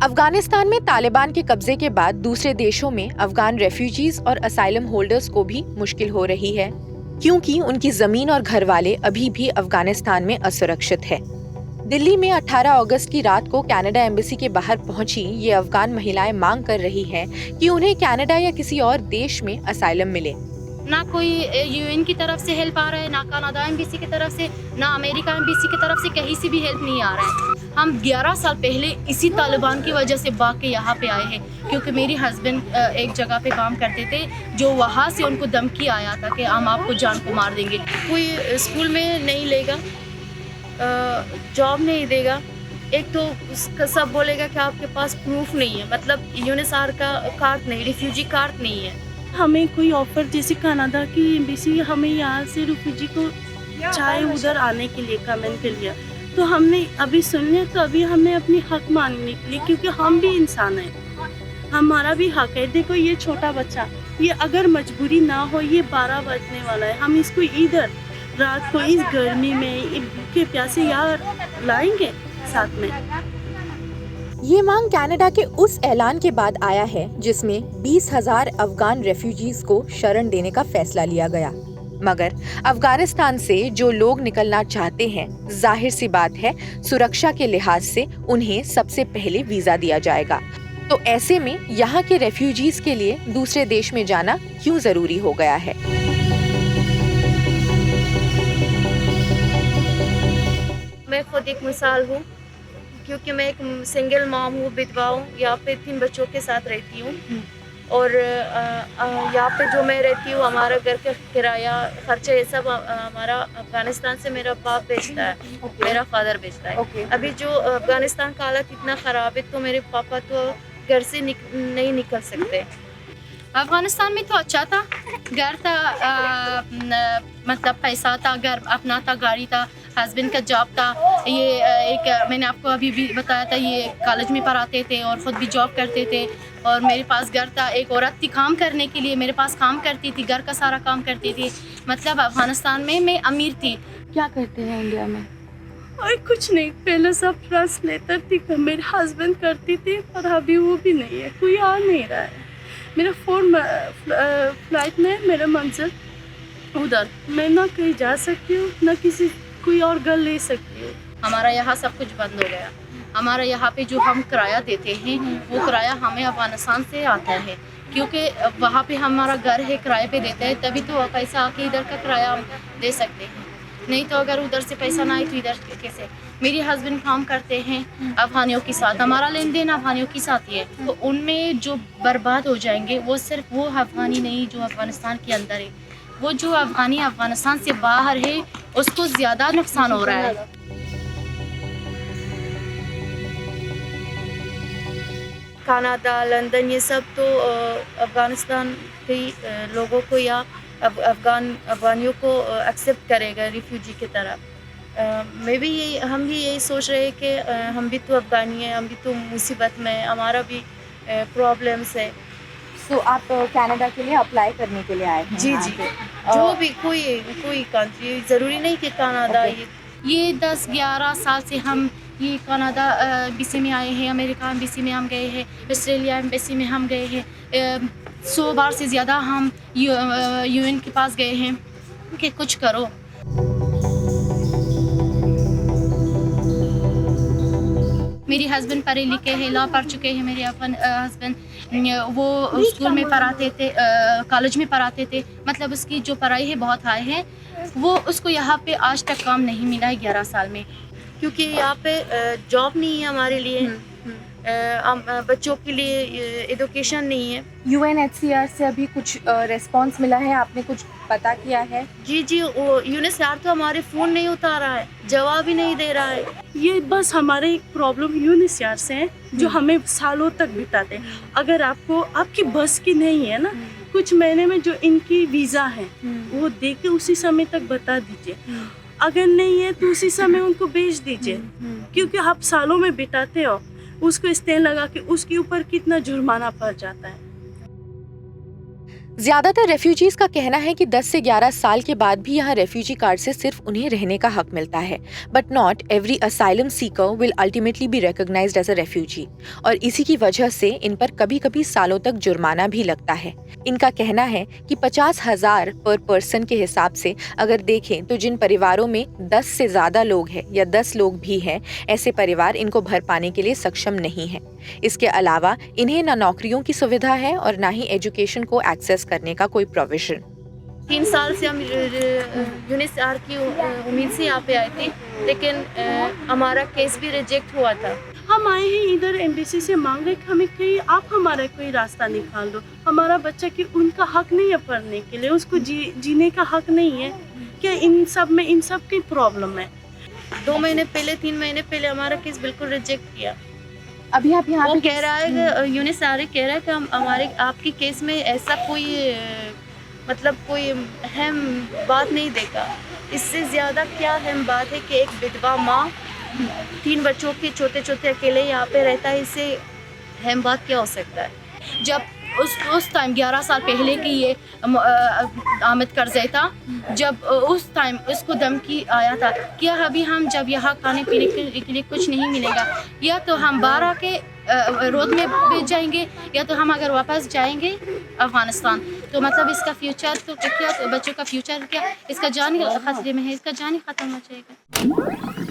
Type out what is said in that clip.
अफगानिस्तान में तालिबान के कब्जे के बाद दूसरे देशों में अफगान रेफ्यूजीज और असाइलम होल्डर्स को भी मुश्किल हो रही है, क्योंकि उनकी जमीन और घर वाले अभी भी अफगानिस्तान में असुरक्षित है। दिल्ली में 18 अगस्त की रात को कनाडा एम्बेसी के बाहर पहुंची ये अफगान महिलाएं मांग कर रही हैं कि उन्हें कनाडा या किसी और देश में असाइलम मिले। ना कोई यूएन की तरफ से हेल्प आ रहा है, ना कनाडा एम्बेसी की तरफ से, ना अमेरिका एम्बेसी की तरफ से, कहीं से भी हेल्प नहीं आ रहा है। हम 11 साल पहले इसी तालिबान की वजह से भाग के यहाँ पे आए हैं, क्योंकि मेरे हस्बैंड एक जगह पे काम करते थे, जो वहाँ से उनको धमकी आया था कि हम आपको जान को मार देंगे। कोई स्कूल में नहीं लेगा, जॉब नहीं देगा, एक तो उसका सब बोलेगा कि आपके पास प्रूफ नहीं है, मतलब यूएनएचसीआर का कार्ड नहीं, रिफ्यूजी कार्ड नहीं है। हमें कोई ऑफर जैसे कनाडा की एम्बेसी हमें यहाँ से रिफ्यूजी को चाहे उधर आने के लिए कमेंट कर लिया, तो हमने अभी सुनिए तो अभी हमने अपनी हक मांगने के लिए, क्योंकि हम भी इंसान हैं, हमारा भी हक है। देखो ये छोटा बच्चा, ये अगर मजबूरी ना हो, ये 12 बजने वाला है, हम इसको इधर रात को इस गर्मी में भूखे प्यासे यहाँ लाएंगे साथ में। ये मांग कनाडा के उस ऐलान के बाद आया है जिसमें 20,000 अफगान रेफ्यूजीज को शरण देने का फैसला लिया गया। मगर अफगानिस्तान से जो लोग निकलना चाहते हैं, जाहिर सी बात है सुरक्षा के लिहाज से उन्हें सबसे पहले वीजा दिया जाएगा। तो ऐसे में यहाँ के रेफ्यूजीज के लिए दूसरे देश में जाना क्यों जरूरी हो गया है? मैं खुद एक मिसाल हूँ, क्योंकि मैं एक सिंगल मॉम हूँ, विधवा हूँ, यहाँ पे 3 बच्चों के साथ रहती हूँ। और यहाँ पे जो मैं रहती हूँ, हमारा घर का किराया खर्चे ये सब हमारा अफगानिस्तान से मेरा बाप भेजता है, मेरा फादर भेजता है। अभी जो अफगानिस्तान का हालत इतना ख़राब है, तो मेरे पापा तो घर से नहीं निकल सकते। अफगानिस्तान में तो अच्छा था, घर था, मतलब पैसा था, घर अपना था, गाड़ी था, हस्बैंड का जॉब था। ये एक मैंने आपको अभी भी बताया था, ये कॉलेज में पढ़ाते थे और ख़ुद भी जॉब करते थे, और मेरे पास घर था। एक औरत थी काम करने के लिए, मेरे पास काम करती थी, घर का सारा काम करती थी। मतलब अफगानिस्तान में मैं अमीर थी। क्या करते हैं इंडिया में? और कुछ नहीं, पहले सब ट्रांसलेटर थी, मेरे हस्बैंड करती थी, पर अभी वो भी नहीं है, कोई आ नहीं रहा है। मेरा 4 फ्लाइट में मेरा मंजिल उधर, मैं ना कहीं जा सकती हूँ, ना किसी कोई और घर ले सकती हूँ। हमारा यहाँ सब कुछ बंद हो गया। हमारा यहाँ पे जो हम किराया देते हैं, वो किराया हमें अफगानिस्तान से आता है, क्योंकि वहाँ पे हमारा घर है, किराए पे देते हैं, तभी तो पैसा आके इधर का किराया हम दे सकते हैं। नहीं तो अगर उधर से पैसा ना आए तो इधर कैसे? मेरे हस्बैंड काम करते हैं अफगानियों के साथ, हमारा लेन देन अफगानियों के साथ ही है, तो उनमें जो बर्बाद हो जाएंगे वो सिर्फ वो अफगानी नहीं जो अफगानिस्तान के अंदर है, वो जो अफगानी अफगानिस्तान से बाहर है उसको ज़्यादा नुकसान हो रहा है। कनाडा, लंदन, ये सब तो अफगानिस्तान के लोगों को या अफगानियों को एक्सेप्ट करेगा रिफ्यूजी की तरह। हम भी यही सोच रहे हैं कि हम भी तो अफगानी हैं, हम भी तो मुसीबत में, हमारा भी प्रॉब्लम्स है। तो आप कनाडा के लिए अप्लाई करने के लिए आए हैं? जी जी, जो भी कोई कंट्री, ज़रूरी नहीं कि कनाडा। ये 10-11 साल से हम ये कनाडा एम्बेसी में आए हैं, अमेरिका एम्बेसी में हम गए हैं, ऑस्ट्रेलिया एम्बेसी में हम गए हैं, 100 बार से ज़्यादा हम यूएन के पास गए हैं कि कुछ करो। मेरे हस्बैंड पढ़े लिखे हैं, लॉ पढ़ चुके हैं। मेरे हस्बैंड वो स्कूल में पढ़ाते थे, कॉलेज में पढ़ाते थे, मतलब उसकी जो पढ़ाई है बहुत हाई है। वो उसको यहाँ पे आज तक काम नहीं मिला है 11 साल में, क्योंकि यहाँ पे जॉब नहीं है हमारे लिए, बच्चों के लिए एजुकेशन नहीं है। यूएनएचसीआर से अभी कुछ रिस्पांस मिला है? आपने कुछ पता किया है? जी, यूएनएचसीआर तो हमारे फ़ोन नहीं उठा रहा है, जवाब ही नहीं दे रहा है। ये बस हमारे एक प्रॉब्लम यूएनएचसीआर से है, जो हमें सालों तक बिताते हैं। अगर आपकी बस की नहीं है ना, कुछ महीने में जो इनकी वीज़ा है वो दे के उसी समय तक बता दीजिए, अगर नहीं है तो उसी समय उनको भेज दीजिए, क्योंकि आप सालों में बिताते हो, उसको स्टैंड लगा के उसके ऊपर कितना जुर्माना पड़ जाता है। ज्यादातर रेफ्यूजीज का कहना है कि 10 से 11 साल के बाद भी यहाँ रेफ्यूजी कार्ड से सिर्फ उन्हें रहने का हक मिलता है, but not every asylum seeker will ultimately be recognised as a refugee, और इसी की वजह से इन पर कभी कभी सालों तक जुर्माना भी लगता है। इनका कहना है कि 50,000 पर पर्सन के हिसाब से अगर देखें तो जिन परिवारों में 10 से ज्यादा लोग हैं या 10 लोग भी हैं, ऐसे परिवार इनको भर पाने के लिए सक्षम नहीं है। इसके अलावा इन्हें ना नौकरियों की सुविधा है और ना ही एजुकेशन को एक्सेस करने का कोई प्रोविजन। 3 साल से हम यूनिसार की उम्मीद से यहाँ पे आए थे, लेकिन हमारा केस भी रिजेक्ट हुआ था। हम आए हैं इधर एम्बेसी से मांग रहे कि हमें कहीं आप हमारा कोई रास्ता निकाल दो। हमारा बच्चा कि उनका हक नहीं है पढ़ने के लिए, उसको जीने का हक नहीं है क्या? इन सब की प्रॉब्लम है। 2 महीने पहले 3 महीने पहले हमारा केस बिल्कुल रिजेक्ट किया। अभी आप यहाँ वो कह रहा है, यूनिसार कह रहा है कि हम आपके केस में ऐसा कोई मतलब कोई अहम बात नहीं देखा। इससे ज़्यादा क्या अहम बात है कि एक विधवा माँ 3 बच्चों के छोटे अकेले यहाँ पे रहता है, इससे अहम बात क्या हो सकता है? जब उस टाइम 11 साल पहले की ये आमिद करज़ई था, जब उस टाइम उसको धमकी आया था कि अभी हम जब यहाँ खाने पीने के लिए कुछ नहीं मिलेगा, या तो हम बाहर आके रोड में बैठ जाएंगे, या तो हम अगर वापस जाएंगे अफ़गानिस्तान। तो मतलब इसका फ्यूचर तो क्या, बच्चों का फ्यूचर क्या, इसका जान खतरे में है, इसका जान ही ख़त्म हो जाएगा।